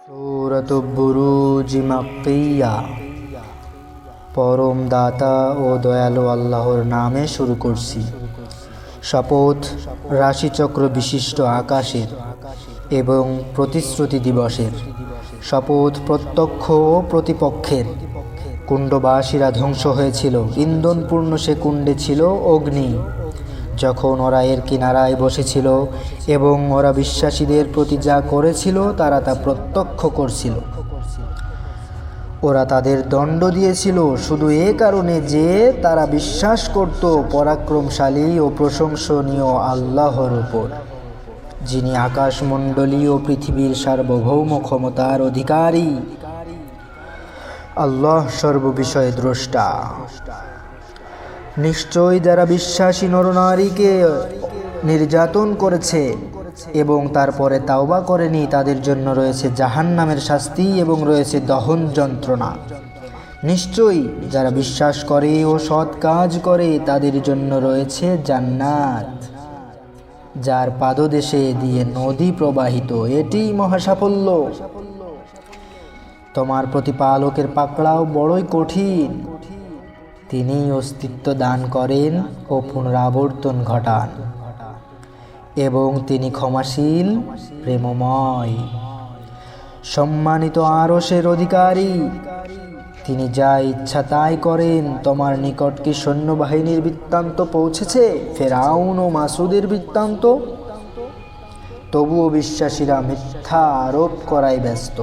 সূরাতুল বুরুজ মাক্কিয়া। পরম দাতা ও দয়ালু আল্লাহর নামে শুরু করছি। শপথ রাশিচক্র বিশিষ্ট আকাশের এবং প্রতিশ্রুতি দিবসের। শপথ প্রত্যক্ষ ও প্রতিপক্ষের। কুণ্ডবাসীরা ধ্বংস হয়েছিল, ইন্ধনপূর্ণ সে কুণ্ডে ছিল অগ্নি, যখন ওরা এর কিনারায় বসেছিল এবং ওরা বিশ্বাসীদের প্রতি যা করেছিল তারা তা প্রত্যক্ষ করছিল। ওরা তাদের দণ্ড দিয়েছিল শুধু এ কারণে যে তারা বিশ্বাস করত পরাক্রমশালী ও প্রশংসনীয় আল্লাহর উপর, যিনি আকাশমণ্ডলী ও পৃথিবীর সার্বভৌম ক্ষমতার অধিকারী। আল্লাহ সর্ববিষয়ে দ্রষ্টা। নিশ্চয় যারা বিশ্বাসী নরনারীকে নির্যাতন করেছে এবং তারপরে তাওবা করেনি, তাদের জন্য রয়েছে জাহান্নামের শাস্তি এবং রয়েছে দহন যন্ত্রণা। নিশ্চয়ই যারা বিশ্বাস করে ও সৎ কাজ করে তাদের জন্য রয়েছে জান্নাত, যার পাদদেশে দিয়ে নদী প্রবাহিত। এটিই মহাসাফল্য। তোমার প্রতিপালকের পাকড়াও বড়ই কঠিন। তিনি অস্তিত্ব দান করেন ও পুনরাবর্তন ঘটান, এবং তিনি ক্ষমাশীল, প্রেমময়, সম্মানিত আরশের অধিকারী। তিনি যা ইচ্ছা তাই করেন। তোমার নিকট কি সৈন্যবাহিনীর বৃত্তান্ত পৌঁছেছে, ফেরাউন ও মাসুদের বৃত্তান্ত? তবুও বিশ্বাসীরা মিথ্যা আরোপ করায় ব্যস্ত,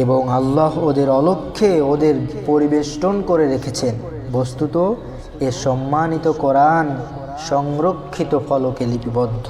এবং আল্লাহ ওদের অলক্ষ্যে ওদের পরিবেষ্টন করে রেখেছেন। বস্তুত এ সম্মানিত কোরআন সংরক্ষিত ফলকে লিপিবদ্ধ।